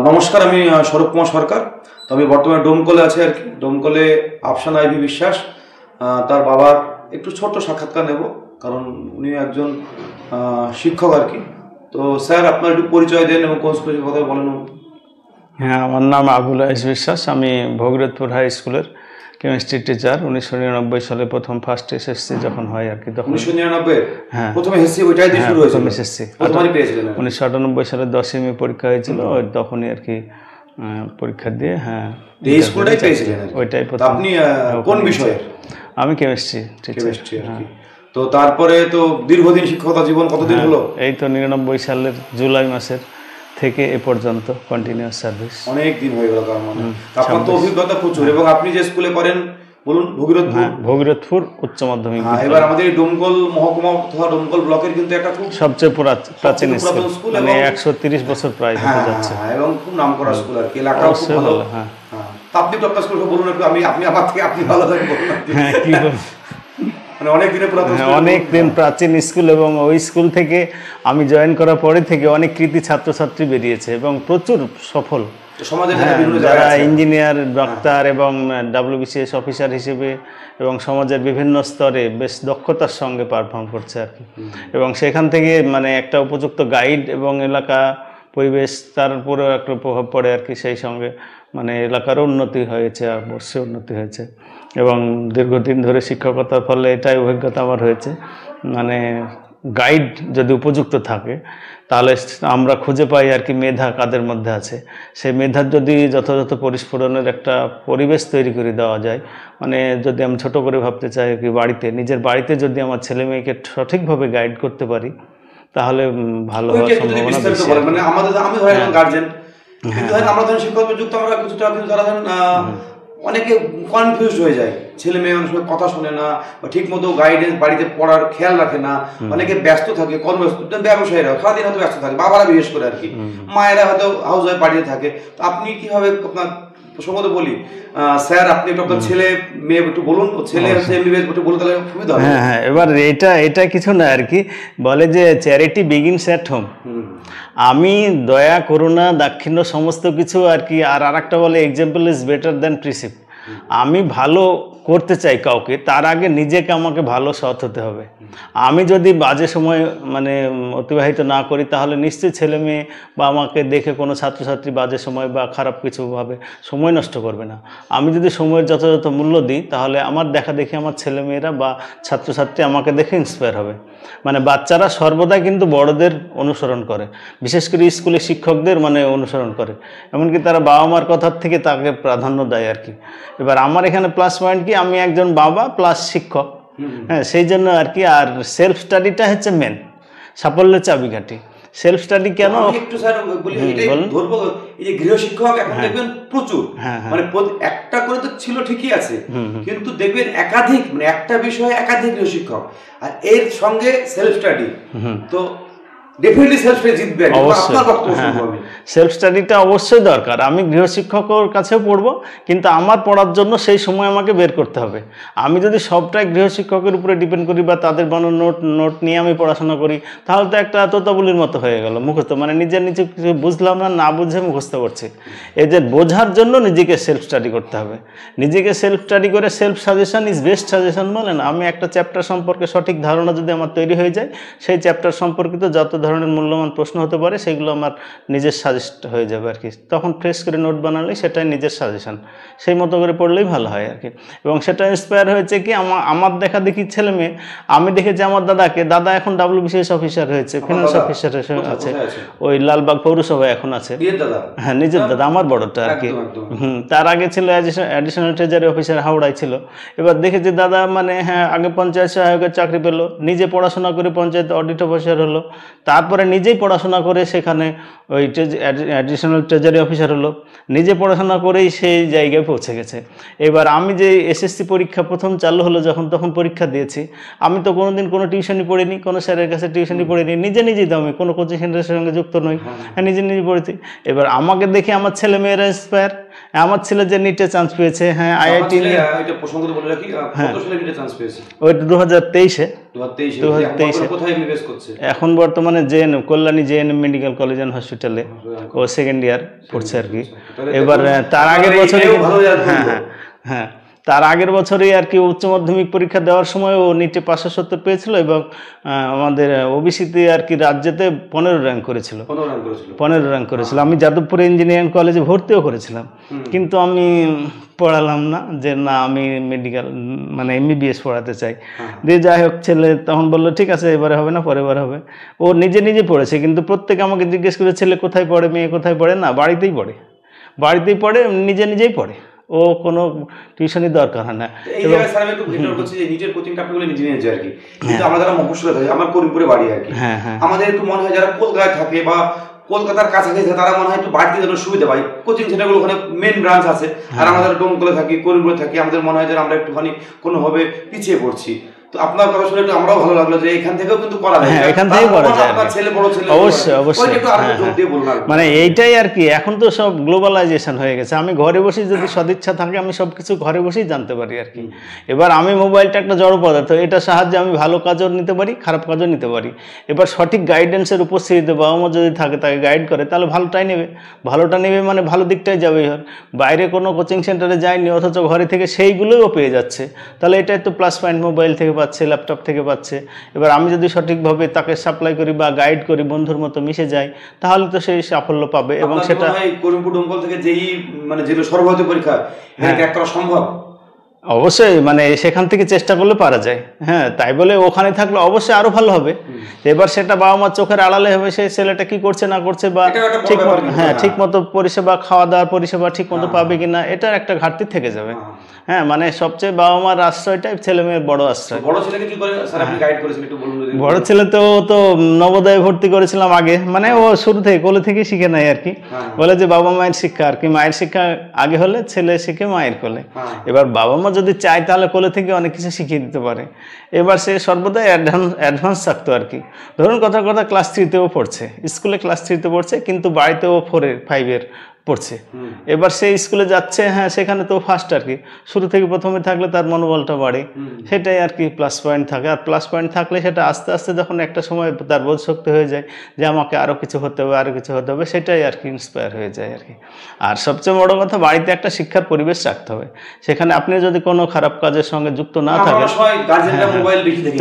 নমস্কার, আমি স্বরূপ কুমার সরকার। তো আমি বর্তমানে ডোমকলে আছি আর কি। ডোমকলে আফসানা আইভি বিশ্বাস, তার বাবার একটু ছোট্ট সাক্ষাৎকার নেব, কারণ উনি একজন শিক্ষক আর কি। তো স্যার, আপনার একটু পরিচয় দেন এবং কোন স্কুলের কথা বলেন। হ্যাঁ, আমার নাম আবুল আইস বিশ্বাস। আমি ভগীরথপুর হাই স্কুলের কেমিস্ট্রি টিচার। 1999 সালে প্রথম ফার্স্ট এসএসসি যখন হয় আর কি, তখন 1999 হ্যাঁ প্রথমে এসএসসি ওইটাই দিয়ে শুরু হয়েছিল। এসএসসি 1998 সালে 10ই মে পরীক্ষা হয়েছিল, তখনই আর কি পরীক্ষা দিয়ে এই স্কুলটাই পেয়েছিলেন। ওইটাই প্রথম। আপনি কোন বিষয়ে? আমি কেমিস্ট্রি টিচার। তো তারপরে তো দীর্ঘদিন শিক্ষকতা জীবন কতদিন হলো? এই তো 99 সালের জুলাই মাসের থেকে এ পর্যন্ত কন্টিনিউয়াস সার্ভিস। অনেক দিন হয়ে গেল। তার মানে আপনার তো অভিজ্ঞতা প্রচুর। এবং আপনি যে স্কুলে করেন বলুন? ভগীরথপুর উচ্চ মাধ্যমিক। এবার আমাদের ডোমকল মহকুমা তথা ডোমকল ব্লকের কিন্তু একটা খুব সবচেয়ে প্রাচীন স্কুল, মানে 130 বছর প্রায় হতে যাচ্ছে, এবং খুব নামকরা স্কুল আর কি। এলাকাও খুব ভালো। আপনি তো আপনার স্কুল বলুন একটু। আপনি আমার থেকে আপনি ভালো থাকেন বলুন। হ্যাঁ, কি বলুন, অনেক দিন প্রাচীন স্কুল, এবং ওই স্কুল থেকে আমি জয়েন করার পরে থেকে অনেক কৃতি ছাত্রছাত্রী বেরিয়েছে এবং প্রচুর সফল যারা ইঞ্জিনিয়ার, ডাক্তার এবং WBCS অফিসার হিসেবে এবং সমাজের বিভিন্ন স্তরে বেশ দক্ষতার সঙ্গে পারফর্ম করছে আর কি। এবং সেখান থেকে মানে একটা উপযুক্ত গাইড এবং এলাকা পরিবেশ, তার উপরেও একটা প্রভাব পড়ে আর কি। সেই সঙ্গে মানে এলাকারও উন্নতি হয়েছে, আর অবশ্যই উন্নতি হয়েছে। এবং দীর্ঘদিন ধরে শিক্ষকতার ফলে এটাই অভিজ্ঞতা আমার হয়েছে, মানে গাইড যদি উপযুক্ত থাকে তাহলে আমরা খুঁজে পাই আর কি মেধা কাদের মধ্যে আছে। সেই মেধার যদি যথাযথ পরিস্ফুরণের একটা পরিবেশ তৈরি করে দেওয়া যায়, মানে যদি আমি ছোট করে ভাবতে চাই কি, নিজের বাড়িতে যদি আমার ছেলে মেয়েকে সঠিকভাবে গাইড করতে পারি তাহলে ভালো হওয়ার সম্ভাবনা বেশি। মানে আমি ধরেন গার্জেন, কিন্তু আমরা ধরেন শিক্ষক যুক্ত, আমরা কিছুটা কিন্তু তারা ধরেন অনেকে কনফিউজ হয়ে যায়। ছেলে মেয়ে অনেক সময় কথা শোনে না, বা ঠিক মতো গাইডেন্স বাড়িতে পড়ার খেয়াল রাখে না। অনেকে ব্যস্ত থাকে, কর্মব্যস্ত, ব্যবসায়ীরা সারাদিন হয়তো ব্যস্ত থাকে, বাবারা বিশেষ করে আর কি। মায়েরা হয়তো হাউস ওয়াইফ বাড়িতে থাকে। তো আপনি কিভাবে আপনার প্রসঙ্গত বলি স্যার, আপনি একটু আপনার ছেলে মেয়ে একটু বলুন। ছেলে এমবিবিএস একটু বলতে তাহলে সুবিধা হবে। হ্যাঁ, এবার এটা কিছু না আর কি, বলে যে চ্যারিটি বিগিনস অ্যাট হোম। আমি দয়া, করুণা, দাক্ষিণ্য সমস্ত কিছু আর কি। আর একটা বলে এক্সাম্পল ইজ বেটার দ্যান প্রিসিপ্ট। আমি ভালো করতে চাই কাউকে, তার আগে নিজেকে আমাকে ভালো সৎ হতে হবে। আমি যদি বাজে সময় মানে অতিবাহিত না করি, তাহলে নিশ্চয়ই ছেলে মেয়ে বা আমাকে দেখে কোনো ছাত্রছাত্রী বাজে সময় বা খারাপ কিছুভাবে সময় নষ্ট করবে না। আমি যদি সময়ের যথাযথ মূল্য দিই, তাহলে আমার দেখা দেখি আমার ছেলে মেয়েরা বা ছাত্রছাত্রী আমাকে দেখে ইন্সপায়ার হবে। মানে বাচ্চারা সর্বদাই কিন্তু বড়দের অনুসরণ করে, বিশেষ করে স্কুলে শিক্ষকদের মানে অনুসরণ করে। এমনকি তারা বাবা মার কথার থেকে তাকে প্রাধান্য দেয় আর কি। এবার আমার এখানে প্লাস পয়েন্ট কি, আমি একজন বাবা প্লাস শিক্ষক। হ্যাঁ, সেই জন্য আর কি। আর সেলফ স্টাডিটা হচ্ছে মেন সাফল্যের চাবিকাঠি। সেলফ স্টাডি কেন একটু স্যার বলি, এটাই ধরবো। এই যে গৃহশিক্ষক এখন দেখবেন প্রচুর, মানে একটা করে তো ছিল ঠিকই আছে, কিন্তু দেখবেন একাধিক, মানে একটা বিষয়ে একাধিক গৃহশিক্ষক, আর এর সঙ্গে সেলফ স্টাডি। তো ডেফিনেটলি সেলফ স্টাডি জিতবে। সেলফ স্টাডিটা অবশ্যই দরকার। আমি গৃহশিক্ষকের কাছেও পড়বো, কিন্তু আমার পড়ার জন্য সেই সময় আমাকে বের করতে হবে। আমি যদি সবটাই গৃহশিক্ষকের উপরে ডিপেন্ড করি বা তাদের বানানো নোট নিয়ে আমি পড়াশোনা করি, তাহলে তো একটা তোতাবুলির মতো হয়ে গেল, মুখস্থ। মানে নিজে কিছু বুঝলাম না বুঝে মুখস্থ করছি। এই যে বোঝার জন্য নিজেকে সেলফ স্টাডি করতে হবে। নিজেকে সেলফ স্টাডি করে self suggestion is best suggestion বলেন। আমি একটা চ্যাপ্টার সম্পর্কে সঠিক ধারণা যদি আমার তৈরি হয়ে যায়, সেই চ্যাপ্টার সম্পর্কিত যত ধরনের মূল্যবান প্রশ্ন হতে পারে সেগুলো আমার নিজের সাজেস্ট হয়ে যাবে আর কি। তখন ফ্রেশ করে নোট বানালেই সেটাই নিজের সাজেশন, সেই মতো করে পড়লেই ভালো হয় আর কি। এবং সেটা ইন্সপায়ার হয়েছে কি, আমার দেখা দেখি ছেলে মেয়ে। আমি দেখেছি আমার দাদা এখন WBCS অফিসার হয়েছে, ফিনান্স অফিসার আছে, ওই লালবাগ পৌরসভায় এখন আছে। হ্যাঁ, নিজের দাদা, আমার বড়টা আর কি। তার আগে ছিল অ্যাডিশনাল ট্রেজারি অফিসার, হাওড়ায় ছিল। এবার দেখেছি দাদা মানে আগে পঞ্চায়েত সহায়কের চাকরি পেল, নিজে পড়াশোনা করে পঞ্চায়েত অডিট অফিসার হলো, তারপরে নিজেই পড়াশোনা করে সেখানে ওই অ্যাডিশনাল ট্রেজারি অফিসার হলো, নিজে পড়াশোনা করেই সেই জায়গায় পৌঁছে গেছে। এবার আমি যে এসএসসি পরীক্ষা প্রথম চালু হলো তখন পরীক্ষা দিয়েছি। আমি তো কোনোদিন কোনো টিউশনি পড়িনি, কোনো স্যারের কাছে টিউশনি পড়িনি, নিজেই তো আমি কোনো কোচিং সেন্টারের সঙ্গে যুক্ত নই, নিজে পড়েছি। এবার আমাকে দেখে আমার ছেলে মেয়েরা ইন্সপায়ার, আমার ছেলে যে নিটে চান্স পেয়েছে, হ্যাঁ আইআইটি এটা প্রসঙ্গত বলে রাখি, কত সালে নিটে চান্স পেয়েছে? ওই 2023-এ। 2023 কোথায় এমবিবিএস করছে? এখন বর্তমানে GNM, Kalyani GNM medical college and হসপিটালে ও সেকেন্ড ইয়ার পড়ছে আর কি। এবার তার আগের বছরই, হ্যাঁ হ্যাঁ হ্যাঁ, তার আগের বছরই আর কি উচ্চ মাধ্যমিক পরীক্ষা দেওয়ার সময় ও নিটে 570 পেয়েছিল এবং আমাদের ওবিসিতে আর কি রাজ্যেতে 15 র্যাঙ্ক করেছিল। 15 র্যাঙ্ক করেছিল। আমি যাদবপুর ইঞ্জিনিয়ারিং কলেজে ভর্তিও করেছিলাম, কিন্তু আমি পড়ালাম না, যে না আমি মেডিকেল মানে এমবিবিএস পড়াতে চাই। দিয়ে যাই হোক ছেলে তখন বললো ঠিক আছে এবারে হবে না, পরের বার হবে। ও নিজে নিজে পড়েছে, কিন্তু প্রত্যেকে আমাকে জিজ্ঞেস করে ছেলে কোথায় পড়ে, মেয়ে কোথায় পড়ে, না বাড়িতেই পড়ে, বাড়িতেই পড়ে, নিজে নিজেই পড়ে, ও কোনো টিউশনের দরকার হয় না। এই জায়গায় স্যার আমি একটু ভিডিও করছি যে নিজের কোচিংটা আপনি বলে নিজে নিয়েছে আর কি, কিন্তু আমরা যারা মফস্বলে থাকি, আমার করিমপুরে বাড়ি আর কি, আমাদের একটু মনে হয় যারা কলকাতায় থাকে বা কলকাতার কাছাকাছি তারা মনে হয় একটু বাড়িতে যেন সুবিধা পাই, কোচিং সেন্টারগুলো ওখানে মেন ব্রাঞ্চ আছে, আর আমরা যারা ডোমকলে থাকি, করিমপুরে থাকি, আমাদের মনে হয় যে আমরা একটুখানি কোনোভাবে পিছিয়ে পড়ছি। তো আপনার কথা শুনে একটু আমরাও ভালো লাগলো যে এখান থেকেও কিন্তু করা যায়, এখান থেকেই করা যায়, আপনার ছেলে বড় ছেলে অবশ্যই অবশ্যই, মানে এইটাই আর কি। এখন তো সব গ্লোবালাইজেশন হয়ে গেছে, আমি ঘরে বসে যদি সদিচ্ছা থাকে আমি সব কিছু ঘরে বসেই জানতে পারি আর কি। এবার আমি মোবাইলটা একটা জড় পদার্থ, এটার সাহায্যে আমি ভালো কাজও নিতে পারি, খারাপ কাজও নিতে পারি। এবার সঠিক গাইডেন্সের উপস্থিতিতে বাবা মা যদি থাকে, তাকে গাইড করে, তাহলে ভালোটাই নেবে, ভালোটা নেবে মানে ভালো দিকটাই যাবে। বাইরে কোনো কোচিং সেন্টারে যায়নি অথচ ঘরে থেকে সেইগুলোও পেয়ে যাচ্ছে, তাহলে এটাই তো প্লাস পয়েন্ট, মোবাইল থেকে পাচ্ছে, ল্যাপটপ থেকে পাচ্ছে। এবার আমি যদি সঠিকভাবে তাকে সাপ্লাই করি বা গাইড করি, বন্ধুর মতো মিশে যাই, তাহলে তো সেই সাফল্য পাবে। এবং সেটা করিমপুর ডোমকল থেকে যেই মানে যেগুলো সর্বভারতীয় পরীক্ষা ক্র্যাক করা সম্ভব, অবশ্যই মানে সেখান থেকে চেষ্টা করলে পারা যায়। হ্যাঁ, তাই বলে ওখানে থাকলে অবশ্যই আরো ভালো হবে। এবার সেটা বাবা মার চোখের আড়ালে হবে, সেই ছেলেটা কি করছে না করছে, বা ঠিক মতো ঠিক মতো পরিষেবা, খাওয়া দাওয়ার পরিষেবা ঠিক মতো পাবে কিনা, এটার একটা ঘাটতি থেকে যাবে। হ্যাঁ, মানে সবচেয়ে বাবা মার আশ্রয়টাই ছেলে মেয়ের বড় আশ্রয়। বড় ছেলেকে কি করে স্যার আপনি গাইড করেছেন একটু বলুন? বড় ছেলে তো নবোদয়ে ভর্তি করেছিলাম আগে, মানে ও শুরু থেকে কোলে থেকে শিখে নেয় আর কি। বলে যে বাবা মায়ের শিক্ষা আর কি, মায়ের শিক্ষা আগে হলে ছেলে শিখে মায়ের কোলে। এবার বাবা মা যদি চায় তাহলে কোলে থেকে অনেক কিছু শিখিয়ে দিতে পারে। এবার সে সর্বদাই অ্যাডভান্স থাকতো আর কি। ধরুন কথা ক্লাস 3-তেও পড়ছে, স্কুলে ক্লাস 3-তে পড়ছে, কিন্তু বাড়িতেও 4-5-এর পড়ছে। এবার সে স্কুলে যাচ্ছে, হ্যাঁ সেখানে তো ফার্স্ট আর কি। শুরু থেকে প্রথমে থাকলে তার মনোবলটা বাড়ে, সেটাই আর কি প্লাস পয়েন্ট থাকে। আর প্লাস পয়েন্ট থাকলে সেটা আস্তে আস্তে যখন একটা সময় তার বোধ শক্তি হয়ে যায় যে আমাকে আরও কিছু হতে হবে, আরও কিছু হতে হবে, সেটাই আর কি ইন্সপায়ার হয়ে যায় আর কি। আর সবচেয়ে বড় কথা, বাড়িতে একটা শিক্ষার পরিবেশ রাখতে হবে, সেখানে আপনি যদি কোনো খারাপ কাজের সঙ্গে যুক্ত না থাকেন।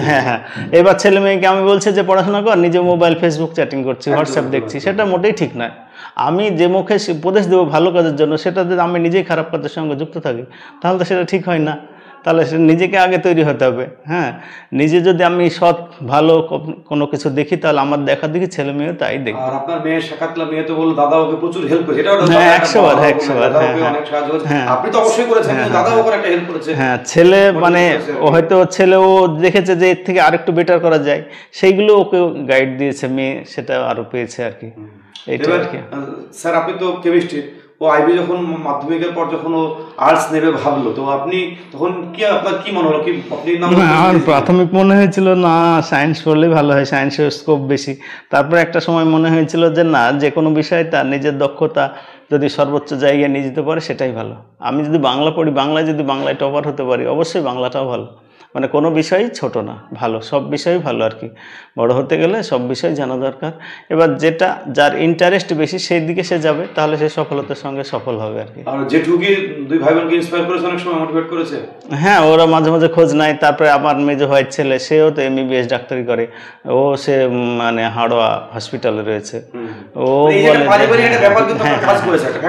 হ্যাঁ হ্যাঁ, এবার ছেলে মেয়েকে আমি বলছি যে পড়াশোনা কর, নিজে মোবাইল, ফেসবুক চ্যাটিং করছি, হোয়াটসঅ্যাপ দেখছি, সেটা মোটেই ঠিক নয়। আমি যে মুখে উপদেশ দেবো ভালো কাজের জন্য, সেটা যদি আমি নিজেই খারাপ কাজের সঙ্গে যুক্ত থাকি, তাহলে তো সেটা ঠিক হয় না। তাহলে সে নিজেকে আগে তৈরি হতে হবে। হ্যাঁ, নিজে যদি আমি সৎ ভালো কোনো কিছু দেখি, তাহলে আমার দেখা দেখি ছেলে মেয়ে তাই দেখি। আর আপনার মেয়ের সাক্ষাৎকার, মেয়ে তো বলল দাদা ওকে প্রচুর হেল্প করেছে, এটা 100 বার। হ্যাঁ, আপনি তো অবশ্যই করেছেন, দাদা ওকে একটা হেল্প করেছে। হ্যাঁ, ছেলে মানে ও হয়তো ছেলে ও দেখেছে যে এর থেকে আরেকটু বেটার করা যায়, সেইগুলো ওকে গাইড দিয়েছে, মেয়ে সেটা আরো পেয়েছে আর কি। এইটা আর কি। স্যার আপনি তো কেমিস্ট্রি, ও আইবি যখন মাধ্যমিকের পর যখন ও আর্টস নেবে ভাবলো, তো আপনি তখন কি, আপনার কি মনে হলো? কি আপনি আমার প্রাথমিক মনে হয়েছিল না সায়েন্স পড়লেই ভালো হয়, সায়েন্সের স্কোপ বেশি। তারপরে একটা সময় মনে হয়েছিল যে না, যে কোনো বিষয়ে তার নিজের দক্ষতা যদি সর্বোচ্চ জায়গায় নিয়ে যেতে পারে সেটাই ভালো। আমি যদি বাংলা পড়ি, বাংলায় যদি বাংলায় টপার হতে পারি, অবশ্যই বাংলাটাও ভালো। মানে কোনো বিষয়ই ছোট না, ভালো, সব বিষয়ই ভালো আর কি। বড় হতে গেলে সব বিষয় জানা দরকার। এবার যেটা যার ইন্টারেস্ট বেশি সেই দিকে সে যাবে, তাহলে সে সফলতার সঙ্গে সফল হবে আর কি। আর জেঠুকি দুই ভাই বোনকে ইন্সপায়ার করেছে, অনেক সময় মোটিভেট করেছে। হ্যাঁ, ওরা মাঝে মাঝে খোঁজ নেয়। তারপরে আমার মেজো ভাইয়ের ছেলে, সেও তো এমবিবিএস ডাক্তারি করে, ও সে মানে হাড়োয়া হসপিটালে রয়েছে। ও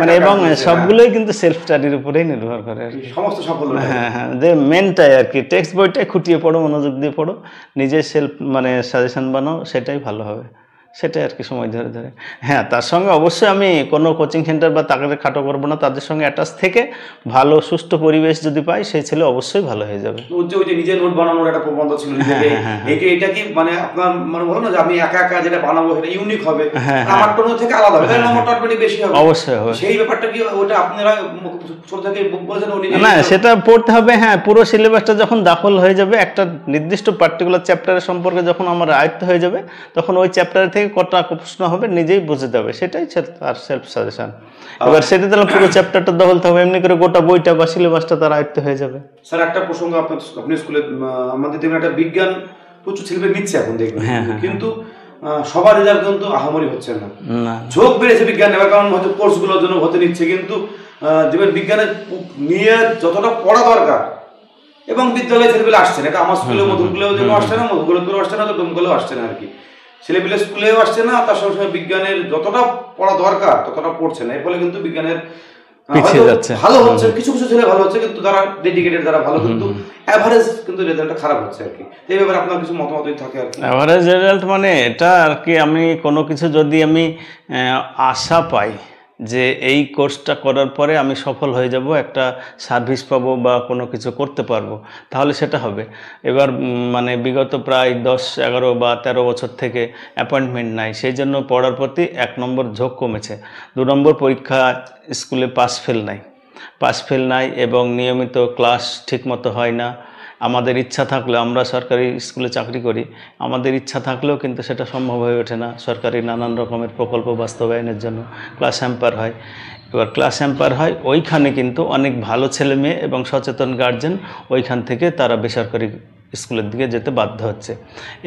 মানে এবং সবগুলোই কিন্তু সেলফ স্টাডির উপরেই নির্ভর করে আর কি সমস্ত সাফল্য। হ্যাঁ হ্যাঁ, যে মেনটাই আর কি, টেক্সট বইটাই খুঁটিয়ে পড়ো, মনোযোগ দিয়ে পড়ো, নিজে সেলফ মানে সাজেশন বানাও, সেটাই ভালো হবে। সেটাই আর কি, সময় ধরে ধরে। হ্যাঁ, তার সঙ্গে অবশ্যই আমি কোনো কোচিং সেন্টার বা তাকে খাটো করবো না, তাদের সঙ্গে অ্যাটাচ থেকে ভালো সুস্থ পরিবেশ যদি পাই, সেই ছেলে অবশ্যই ভালো হয়ে যাবে। ওই যে নিজে নোট বানানোর একটা প্রবন্ধ ছিল, এটা কি মানে আপনার মানে বলো না যে আমি একা একা যেটা বানাবো সেটা ইউনিক হবে, আমার টোন থেকে আলাদা হবে, তাহলে আমার টনটা বেশি হবে। অবশ্যই হবে। সেই ব্যাপারটা কি ওটা আপনারা ছোট থেকে বলেছেন? না, সেটা পড়তে হবে। হ্যাঁ, পুরো সিলেবাসটা যখন দাখল হয়ে যাবে, একটা নির্দিষ্ট পার্টিকুলার চ্যাপ্টারের সম্পর্কে যখন আমার আয়ত্ত হয়ে যাবে, তখন ওই চ্যাপ্টার থেকে কটা প্রশ্ন হবে নিজেই বুঝতে হবে, সেটাই তার সেলফ সাজেশন। এবার সেটা তাহলে পুরো চ্যাপ্টারটা দখলতে হবে, এমনি করে গোটা বইটা বা সিলেবাসটা তার আয়ত্ত হয়ে যাবে। স্যার একটা প্রসঙ্গ, আপনি স্কুলে আমাদের দেখবেন একটা বিজ্ঞান প্রচুর ছেলেমেয়ে নিচ্ছে এখন দেখবেন, কিন্তু সবার রেজাল্ট কিন্তু আহামরি হচ্ছে না। ঝোঁক বেড়েছে বিজ্ঞান নেওয়ার কারণ হয়তো কোর্সগুলোর জন্য হতে নিচ্ছে, কিন্তু দেখবেন বিজ্ঞানের নিয়ে যতটা পড়া দরকার এবং বিদ্যালয়ে ছেলেপেলে আসছে না, এটা আমার স্কুলেও মধুরগুলোও যেন আসছে না, মধুগুলোতেও আসছে না, তো ডোমগুলোও আসছে না আর কি। ছেলেপেলে স্কুলেও আসছে না, তার সঙ্গে সঙ্গে বিজ্ঞানের যতটা পড়া দরকার ততটা পড়ছে না। এর ফলে কিন্তু বিজ্ঞানের ভালো হচ্ছে, কিছু কিছু ছেলে ভালো হচ্ছে, কিন্তু যারা ডেডিকেটেড যারা ভালো, কিন্তু অ্যাভারেজ কিন্তু রেজাল্টটা খারাপ হচ্ছে আর কি। এই ব্যাপারে আপনার কিছু মতামত থাকে আর কি? অ্যাভারেজ রেজাল্ট মানে এটা আর কি, আমি কোনো কিছু যদি আমি আশা পাই যে এই কোর্সটা করার পরে আমি সফল হয়ে যাব, একটা সার্ভিস পাবো বা কোনো কিছু করতে পারবো, তাহলে সেটা হবে। এবার মানে বিগত প্রায় 10-11 বা 13 বছর থেকে অ্যাপয়েন্টমেন্ট নাই, সেই জন্য পড়ার প্রতি 1 নম্বর ঝোঁক কমেছে। 2 নম্বর পরীক্ষা স্কুলে পাস ফেল নাই এবং নিয়মিত ক্লাস ঠিকমতো হয় না। আমাদের ইচ্ছা থাকলেও, আমরা সরকারি স্কুলে চাকরি করি, আমাদের ইচ্ছা থাকলেও কিন্তু সেটা সম্ভব হয়ে ওঠে না। সরকারি নানান রকমের প্রকল্প বাস্তবায়নের জন্য ক্লাস হ্যাম্পার হয়। এবার ক্লাস হ্যাম্পার হয়, ওইখানে কিন্তু অনেক ভালো ছেলে মেয়ে এবং সচেতন গার্জেন ওইখান থেকে তারা বেসরকারি স্কুলের দিকে যেতে বাধ্য হচ্ছে।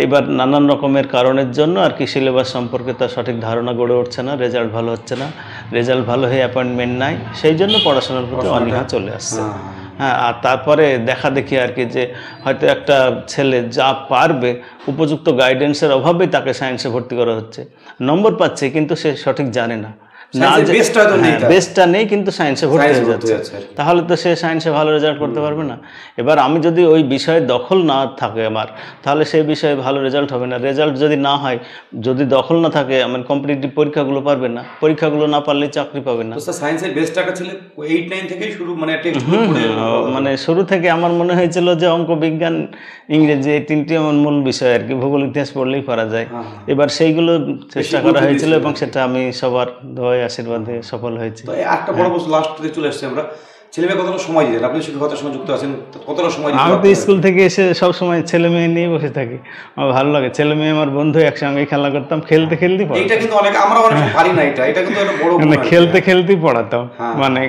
এবার নানান রকমের কারণের জন্য আর কি সিলেবাস সম্পর্কে তার সঠিক ধারণা গড়ে উঠছে না, রেজাল্ট ভালো হচ্ছে না, রেজাল্ট ভালো হয়ে অ্যাপয়েন্টমেন্ট নাই, সেই জন্য পড়াশোনার প্রতি অনীহা চলে আসছে। হ্যাঁ, আর তারপরে দেখা দেখি আর কি যে হয়তো একটা ছেলে যা পারবে, উপযুক্ত গাইডেন্সের অভাবে তাকে সায়েন্সে ভর্তি করা হচ্ছে, নম্বর পাচ্ছে কিন্তু সে সঠিক জানে না, বেস্টটা নেই কিন্তু সায়েন্সে ভর্তি হয়ে যাচ্ছে, তাহলে তো সে সায়েন্সে ভালো রেজাল্ট করতে পারবে না। এবার আমি যদি ওই বিষয়ে দখল না থাকে আমার, তাহলে সেই বিষয়ে ভালো রেজাল্ট হবে না। রেজাল্ট যদি না হয়, যদি দখল না থাকে, আমার কম্পিটিটিভ পরীক্ষাগুলো পারবে না, পরীক্ষাগুলো না পারলে চাকরি পাবে না। সায়েন্সের বেস্টটা ছিল 8-9 থেকেই শুরু, মানে শুরু থেকে আমার মনে হয়েছিল যে অঙ্ক, বিজ্ঞান, ইংরেজি এই 3টি আমার মূল বিষয় আর কি, ভূগোল ইতিহাস পড়লেই পারা যায়। এবার সেইগুলো চেষ্টা করা হয়েছিল এবং সেটা আমি সবার আশীর্বাদে সফল হয়েছে। একটা বড় বড় লাস্ট থেকে চলে আসছে, আমরা ছেলেমেয়ে কতটা সময় দিলেন? আপনি শিক্ষকতার সঙ্গে যুক্ত আছেন, কতটা সময়? আমি তো স্কুল থেকে এসে সব সময় ছেলে মেয়ে নিয়ে বসে থাকি, আমার ভালো লাগে। ছেলে মেয়ে আমার বন্ধু, একসঙ্গে খেলা করতাম, খেলতে এটা কিন্তু অনেক আমরা অনেক পারি না, এটা কিন্তু একটা বড় মানে খেলতেই পড়াতাম, মানে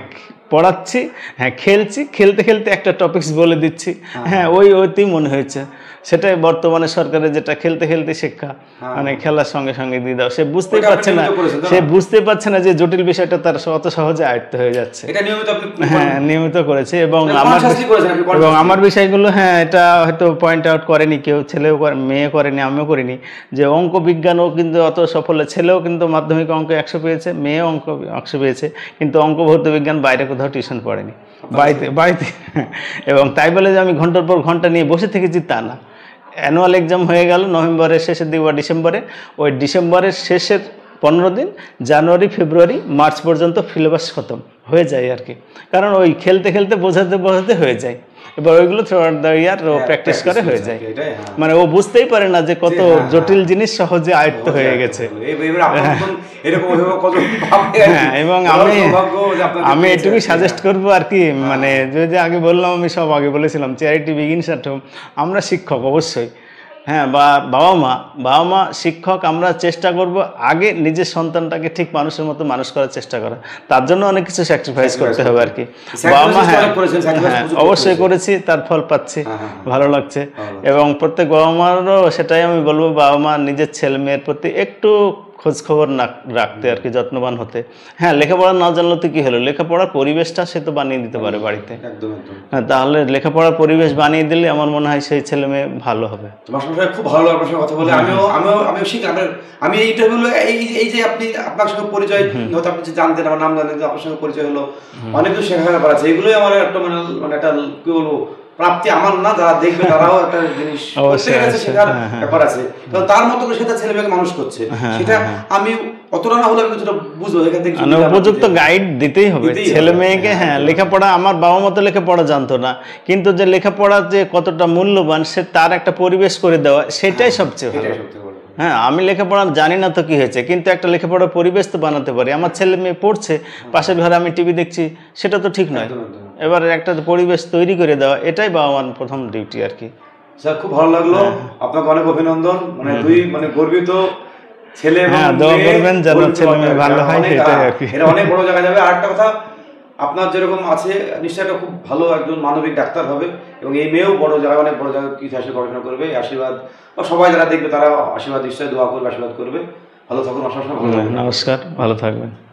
পড়াচ্ছি, হ্যাঁ খেলছি, খেলতে একটা টপিকস বলে দিচ্ছি, হ্যাঁ ওইতেই মনে হয়েছে। সেটাই বর্তমানে সরকারের যেটা খেলতে শিক্ষা, মানে খেলার সঙ্গে সঙ্গে দিয়ে দাও, সে বুঝতে পারছে না যে জটিল বিষয়টা তার অত সহজে আয়ত্ত হয়ে যাচ্ছে। হ্যাঁ, নিয়মিত করেছে এবং আমার বিষয়গুলো, হ্যাঁ এটা হয়তো পয়েন্ট আউট করেনি কেউ, ছেলেও মেয়ে করেনি, আমিও করিনি, যে অঙ্ক বিজ্ঞানও কিন্তু অত সফল, ছেলেও কিন্তু মাধ্যমিক অঙ্ক 100 পেয়েছে, মেয়েও অঙ্ক 100 পেয়েছে, কিন্তু অঙ্ক ভৌত বিজ্ঞান বাইরে কোথাও টিউশন পড়েনি, বাড়িতে এবং তাই বলে যে আমি ঘন্টার পর ঘন্টা নিয়ে বসে থেকেছি তা না। অ্যানুয়াল এক্সাম হয়ে গেল নভেম্বরের শেষের দিকে বা ডিসেম্বরে, ওই ডিসেম্বরের শেষের 15 দিন, জানুয়ারি, ফেব্রুয়ারি, মার্চ পর্যন্ত সিলেবাস খতম হয়ে যায় আর কি, কারণ ওই খেলতে বোঝাতে হয়ে যায়। এবার ওইগুলো থ্রুআউট দ্য ইয়ার ও প্র্যাকটিস করে হয়ে যায়, মানে ও বুঝতেই পারে না যে কত জটিল জিনিস সহজে আয়ত্ত হয়ে গেছে। হ্যাঁ, এবং আমি এটুকুই সাজেস্ট করবো আর কি, মানে যদি আগে বললাম, আমি সব আগে বলেছিলাম, চ্যারিটি বিগিনস অ্যাট হোম। আমরা শিক্ষক অবশ্যই, হ্যাঁ, বা বাবা মা শিক্ষক, আমরা চেষ্টা করব আগে নিজের সন্তানটাকে ঠিক মানুষের মতো মানুষ করার চেষ্টা করা, তার জন্য অনেক কিছু স্যাক্রিফাইস করতে হবে আর কি। বাবা মা, হ্যাঁ অবশ্যই করেছি, তার ফল পাচ্ছি, ভালো লাগছে। এবং প্রত্যেক বাবা মারও সেটাই আমি বলবো, বাবা মা নিজের ছেলে মেয়ের প্রতি একটু খোঁজ খবর না রাখতে আর কি, যত্নবান হতে। হ্যাঁ, লেখাপড়া না জানলে তো কি হলো, লেখাপড়ার পরিবেশটা সে তো বানিয়ে দিতে পারে বাড়িতে, হ্যাঁ, তাহলে লেখাপড়ার পরিবেশ বানিয়ে দিলে আমার মনে হয় সেই ছেলে মেয়ে ভালো হবে। খুব ভালো লাগলো আপনার সঙ্গে কথা বলে। আমিও শিখি, আমি এইটা হলো এই যে আপনি আপনার সঙ্গে পরিচয়, হয়তো আপনি জানতেন, আমার নাম জানেন, আপনার সঙ্গে পরিচয় হলো, অনেক কিছু শেখার ব্যাপার আছে। এগুলোই আমার একটা মানে একটা কি বলবো প্রাপ্তি, আমার না, যারা দেখবে তারাও একটা জিনিস শেখার ব্যাপার আছে, কারণ তার মতো করে সেটা ছেলে মেয়েকে মানুষ করছে, সেটা আমি অতটা না হলে আমি কিছুটা বুঝবো, এখান থেকে উপযুক্ত গাইড দিতেই হবে ছেলে মেয়েকে। হ্যাঁ, লেখাপড়া, আমার বাবা মতো লেখাপড়া জানতো না, কিন্তু যে লেখাপড়া যে কতটা মূল্যবান, সে তার একটা পরিবেশ করে দেওয়া, সেটাই সবচেয়ে ভালো। হ্যাঁ, আমি লেখাপড়া জানি না তো কি হয়েছে, কিন্তু একটা লেখাপড়ার পরিবেশ তো বানাতে পারি। আমার ছেলে মেয়ে পড়ছে, পাশের ঘরে আমি টিভি দেখছি, সেটা তো ঠিক নয়। এবার একটা পরিবেশ তৈরি করে দেওয়া, এটাই বাবা মার প্রথম ডিউটি আর কি। স্যার, খুব ভালো লাগলো, আপনাকে অনেক অভিনন্দন, মানে দুই মানে গর্বিত ছেলে এবং হ্যাঁ, দোয়া মেয়ে করবেন যেন বলতে ছেলে হবে মেয়ে আর কি। ভালো হয়, অনেক, এটাই আর কি। এরা অনেক বড় জায়গায় যাবে। আর একটা কথা, আপনার যেরকম আছে নিশ্চয়ই একটা খুব ভালো একজন মানবিক ডাক্তার হবে, এবং এই মেয়েও বড় জায়গায়, অনেক বড় জায়গায় ইতিহাসে গবেষণা করবে। এই আশীর্বাদ, বা সবাই যারা দেখবে তারা আশীর্বাদ নিশ্চয়ই দোয়া করবে, আশীর্বাদ করবে। ভালো থাকুন, অসংখ্য ভালো থাকুন। নমস্কার, ভালো থাকবেন।